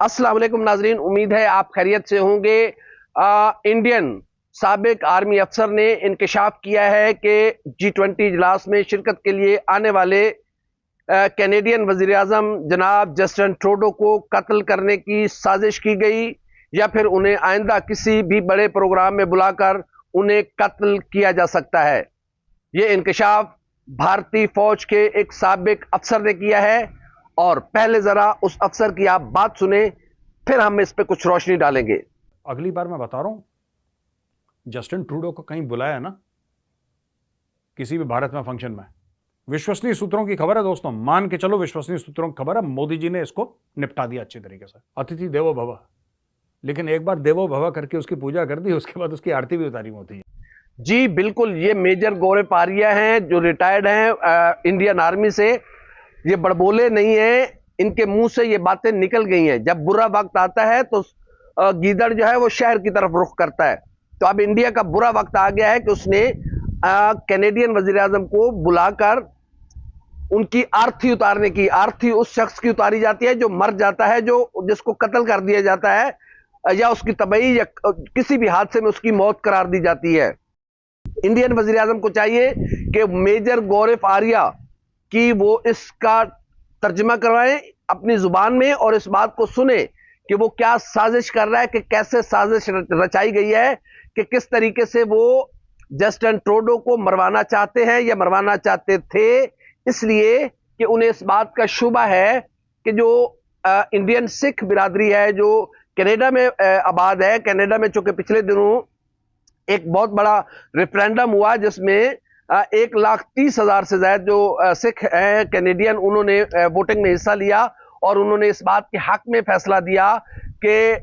अस्सलाम वालेकुम नाजरीन, उम्मीद है आप खैरियत से होंगे। इंडियन साबिक आर्मी अफसर ने इंकशाफ किया है कि G20 इजलास में शिरकत के लिए आने वाले कैनेडियन वजीर आजम जनाब जस्टिन ट्रूडो को कत्ल करने की साजिश की गई या फिर उन्हें आइंदा किसी भी बड़े प्रोग्राम में बुलाकर उन्हें कत्ल किया जा सकता है। यह इंकशाफ भारतीय फौज के एक साबिक अफसर ने किया है और पहले जरा उस अफसर की आप बात सुने, फिर हम इस पे कुछ रोशनी डालेंगे। अगली बार मैं बता रहा हूं, जस्टिन ट्रूडो को कहीं बुलाया ना किसी भी भारत में फंक्शन में, विश्वसनीय सूत्रों की खबर है दोस्तों, मान के चलो विश्वसनीय सूत्रों की खबर है, मोदी जी ने इसको निपटा दिया अच्छे तरीके से। अतिथि देवो भव, लेकिन एक बार देवो भव करके उसकी पूजा कर दी, उसके बाद उसकी आरती भी उतारी होती है। जी बिल्कुल, ये मेजर गौरव आर्या हैं जो रिटायर्ड हैं इंडियन आर्मी से। ये बड़बोले नहीं है, इनके मुंह से ये बातें निकल गई हैं। जब बुरा वक्त आता है तो गीदड़ जो है वो शहर की तरफ रुख करता है। तो अब इंडिया का बुरा वक्त आ गया है कि उसने कैनेडियन वजीर आजम को बुलाकर उनकी आरती उतारने की, आरती उस शख्स की उतारी जाती है जो मर जाता है, जो जिसको कत्ल कर दिया जाता है या उसकी तबाही या किसी भी हादसे में उसकी मौत करार दी जाती है। इंडियन वजीर आजम को चाहिए कि मेजर गौरव आर्या की वो इसका तर्जमा करवाएं अपनी जुबान में और इस बात को सुने कि वो क्या साजिश कर रहा है, कि कैसे साजिश रचाई गई है, कि किस तरीके से वो जस्टिन ट्रूडो को मरवाना चाहते हैं या मरवाना चाहते थे। इसलिए कि उन्हें इस बात का शुबा है कि जो इंडियन सिख बिरादरी है जो कनाडा में आबाद है, कनाडा में चूंकि पिछले दिनों एक बहुत बड़ा रेफरेंडम हुआ जिसमें 1,30,000 से ज्यादा जो सिख हैं कैनेडियन, उन्होंने वोटिंग में हिस्सा लिया और उन्होंने इस बात के हक में फैसला दिया कि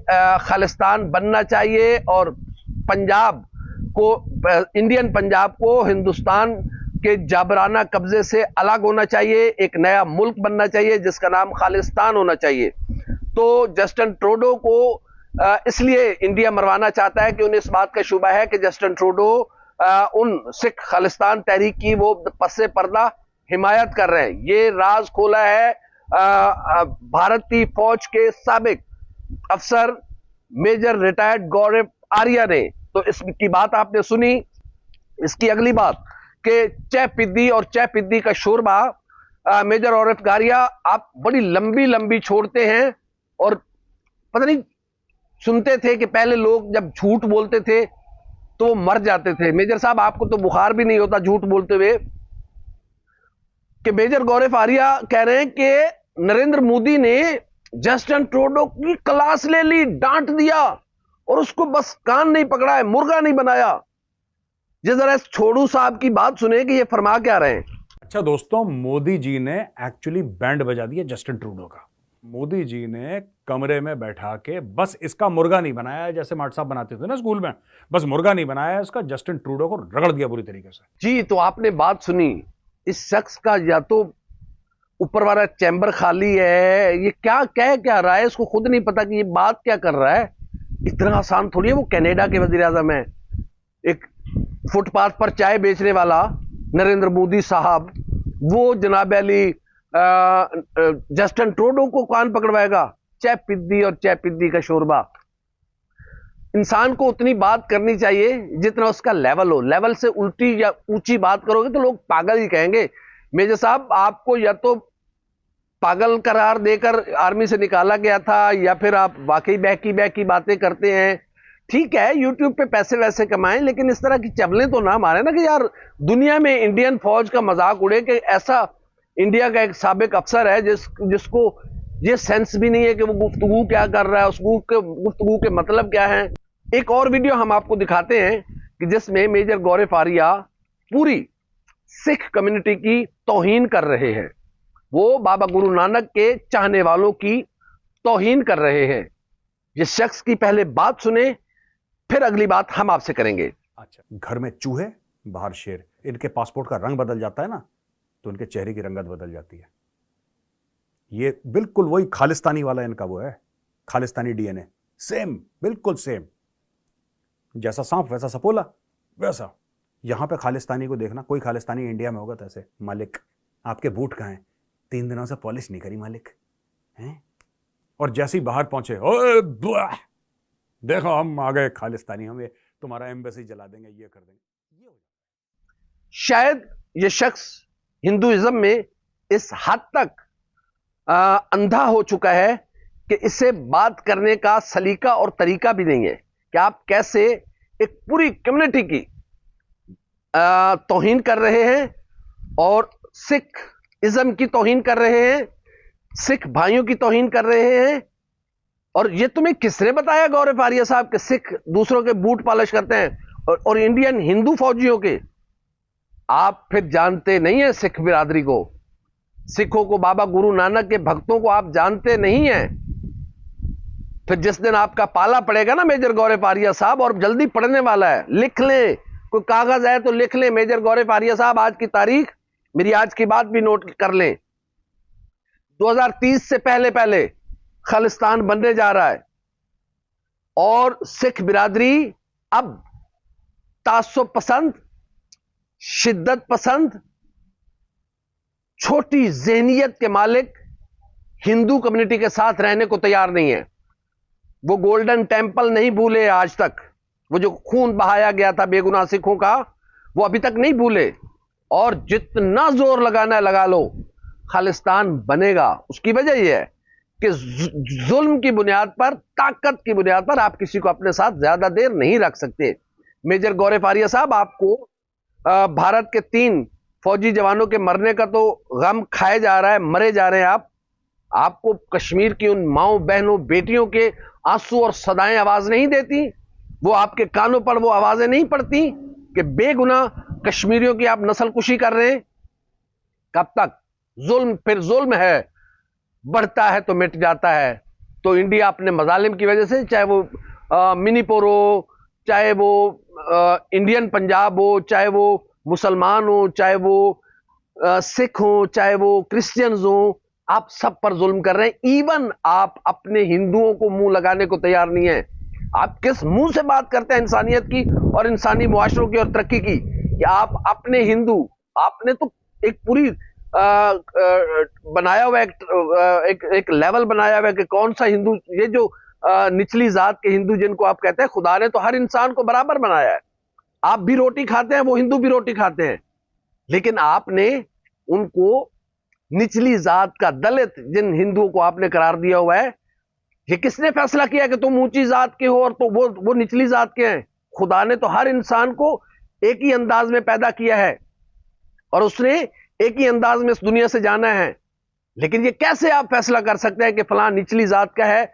खालिस्तान बनना चाहिए और पंजाब को, इंडियन पंजाब को हिंदुस्तान के जाबराना कब्जे से अलग होना चाहिए, एक नया मुल्क बनना चाहिए जिसका नाम खालिस्तान होना चाहिए। तो जस्टिन ट्रूडो को इसलिए इंडिया मरवाना चाहता है कि उन्हें इस बात का शुबा है कि जस्टिन ट्रूडो उन सिख खालिस्तान तहरीक की वो पस्से पर्दा हिमायत कर रहे हैं। ये राज खोला है भारतीय फौज के साबिक अफसर मेजर रिटायर्ड गौरव आर्या ने। तो इसकी बात आपने सुनी। इसकी अगली बात कि चाय पिद्दी और चाय पिद्दी का शोरबा, मेजर गौरव आर्या आप बड़ी लंबी लंबी छोड़ते हैं और पता नहीं, सुनते थे कि पहले लोग जब झूठ बोलते थे तो वो मर जाते थे। मेजर साहब आपको तो बुखार भी नहीं होता झूठ बोलते हुए। कि मेजर गौरव आर्या कह रहे हैं कि नरेंद्र मोदी ने जस्टिन ट्रूडो की क्लास ले ली, डांट दिया और उसको बस कान नहीं पकड़ा है, मुर्गा नहीं बनाया। ये जरा इस छोड़ू साहब की बात सुने कि ये फरमा क्या रहे हैं। अच्छा दोस्तों, मोदी जी ने एक्चुअली बैंड बजा दिया जस्टिन ट्रूडो का। मोदी जी ने कमरे में बैठा के बस इसका मुर्गा नहीं बनाया, जैसे मार्ट साहब बनाते थे ना स्कूल में, बस मुर्गा नहीं बनाया इसका, जस्टिन ट्रूडो को रगड़ दिया पूरी तरीके से। जी, तो आपने बात सुनी। इस शख्स का या तो ऊपर वाला चैम्बर खाली है, ये क्या कह क्या रहा है, इसको खुद नहीं पता कि ये बात क्या कर रहा है। इतना आसान थोड़ी है। वो कनाडा के वजीर आजम है। एक फुटपाथ पर चाय बेचने वाला नरेंद्र मोदी साहब, वो जनाब अली जस्टिन ट्रूडो को कान पकड़वाएगा। चाय पिद्दी और चाय पिद्दी का शोरबा। इंसान को उतनी बात करनी चाहिए जितना उसका लेवल हो। लेवल से उल्टी या ऊंची बात करोगे तो लोग पागल ही कहेंगे। मेजर साहब आपको या तो पागल करार देकर आर्मी से निकाला गया था या फिर आप वाकई बहकी बहकी बातें करते हैं। ठीक है, यूट्यूब पे पैसे वैसे कमाएं, लेकिन इस तरह की चबलें तो ना मारे ना कि यार दुनिया में इंडियन फौज का मजाक उड़े कि ऐसा इंडिया का एक साबिक अफसर है जिसको ये सेंस भी नहीं है कि वो गुफ्तगू क्या कर रहा है, उस गुफ्तगू के मतलब क्या है। एक और वीडियो हम आपको दिखाते हैं कि जिसमें मेजर गौरव आर्या पूरी सिख कम्युनिटी की तौहीन कर रहे हैं। वो बाबा गुरु नानक के चाहने वालों की तौहीन कर रहे हैं। जिस शख्स की पहले बात सुने, फिर अगली बात हम आपसे करेंगे। अच्छा, घर में चूहे बाहर शेर, इनके पासपोर्ट का रंग बदल जाता है ना तो इनके चेहरे की रंगत बदल जाती है। ये बिल्कुल वही खालिस्तानी वाला इनका वो है, खालिस्तानी डीएनए, सेम, बिल्कुल सेम। जैसा सांप वैसा सपोला, वैसा। यहां पे खालिस्तानी को देखना, कोई खालिस्तानी इंडिया में होगा तो ऐसे, मालिक आपके बूट कहां हैं, 3 दिनों से पॉलिश नहीं करी मालिक हैं। और जैसे ही बाहर पहुंचे, ओए बुआ, देखो हम आ गए खालिस्तानी, हमें तुम्हारा एम्बेसी जला देंगे, ये कर देंगे। ये हो शायद ये शख्स हिंदुइज्म में इस हद तक अंधा हो चुका है कि इससे बात करने का सलीका और तरीका भी नहीं है कि आप कैसे एक पूरी कम्युनिटी की तौहीन कर रहे हैं और सिख इज्म की तौहीन कर रहे हैं, सिख भाइयों की तौहीन कर रहे हैं। और ये तुम्हें किसने बताया गौरव आर्य साहब कि सिख दूसरों के बूट पॉलिश करते हैं और इंडियन हिंदू फौजियों के? आप फिर जानते नहीं है सिख बिरादरी को, सिखों को, बाबा गुरु नानक के भक्तों को आप जानते नहीं हैं। फिर जिस दिन आपका पाला पड़ेगा ना मेजर गौरव आर्य साहब, और जल्दी पड़ने वाला है, लिख लें, कोई कागज है तो लिख लें। मेजर गौरव आर्य साहब, आज की तारीख, मेरी आज की बात भी नोट कर लें, 2030 से पहले पहले खालिस्तान बनने जा रहा है। और सिख बिरादरी अब तासुब पसंद, शिद्दत पसंद, छोटी जहनियत के मालिक हिंदू कम्युनिटी के साथ रहने को तैयार नहीं है। वो गोल्डन टेंपल नहीं भूले आज तक, वो जो खून बहाया गया था बेगुनाह सिखों का, वो अभी तक नहीं भूले। और जितना जोर लगाना है लगा लो, खालिस्तान बनेगा। उसकी वजह यह है कि जुल्म की बुनियाद पर, ताकत की बुनियाद पर आप किसी को अपने साथ ज्यादा देर नहीं रख सकते। मेजर गौरव आर्य साहब, आपको भारत के 3 फौजी जवानों के मरने का तो गम खाए जा रहा है, मरे जा रहे हैं आपको कश्मीर की उन माओ बहनों बेटियों के आंसू और सदाएं आवाज नहीं देती? वो आपके कानों पर वो आवाजें नहीं पड़ती कि बेगुनाह कश्मीरियों की आप नस्लकुशी कर रहे हैं? कब तक? जुल्म फिर जुल्म है, बढ़ता है तो मिट जाता है। तो इंडिया अपने मजालिम की वजह से, चाहे वो मिनीपुर हो, चाहे वो इंडियन पंजाब हो, चाहे वो मुसलमान हो, चाहे वो सिख हो, चाहे वो क्रिश्चियंस हो, आप सब पर जुल्म कर रहे हैं। इवन आप अपने हिंदुओं को मुंह लगाने को तैयार नहीं है। आप किस मुंह से बात करते हैं इंसानियत की और इंसानी मुआशरों की और तरक्की की, कि आप अपने हिंदू, आपने तो एक पूरी बनाया हुआ एक लेवल बनाया हुआ है कि कौन सा हिंदू, ये जो निचली जात के हिंदू जिनको आप कहते हैं, खुदा ने तो हर इंसान को बराबर बनाया है। आप भी रोटी खाते हैं, वो हिंदू भी रोटी खाते हैं, लेकिन आपने उनको निचली जात का, दलित जिन हिंदुओं को आपने करार दिया हुआ है, ये किसने फैसला किया कि तुम ऊंची जात के हो और तो वो निचली जात के हैं? खुदा ने तो हर इंसान को एक ही अंदाज में पैदा किया है और उसने एक ही अंदाज में इस दुनिया से जाना है। लेकिन ये कैसे आप फैसला कर सकते हैं कि फलां निचली जात का है?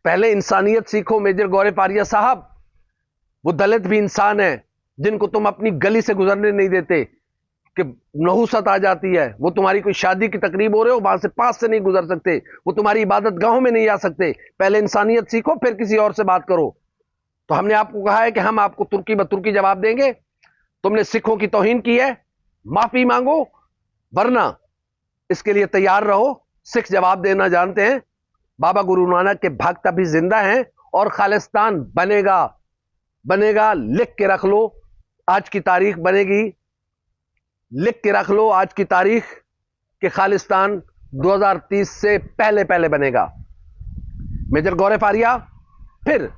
पहले इंसानियत सीखो मेजर गौरव आर्य साहब। वो दलित भी इंसान है जिनको तुम अपनी गली से गुजरने नहीं देते, कि नहुसत आ जाती है। वो तुम्हारी कोई शादी की तकरीब हो रहे हो, वहां से पास से नहीं गुजर सकते, वो तुम्हारी इबादत गाहों में नहीं आ सकते। पहले इंसानियत सीखो, फिर किसी और से बात करो। तो हमने आपको कहा है कि हम आपको तुर्की ब तुर्की जवाब देंगे। तुमने सिखों की तौहीन की है, माफी मांगो, वरना इसके लिए तैयार रहो। सिख जवाब देना जानते हैं। बाबा गुरु नानक के भक्त अभी जिंदा हैं और खालिस्तान बनेगा, बनेगा। लिख के रख लो, आज की तारीख बनेगी। लिख के रख लो आज की तारीख कि खालिस्तान 2030 से पहले पहले बनेगा। मेजर गौरव आर्य, फिर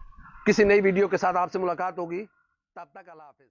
किसी नई वीडियो के साथ आपसे मुलाकात होगी। तब तक अल्लाह हाफिज।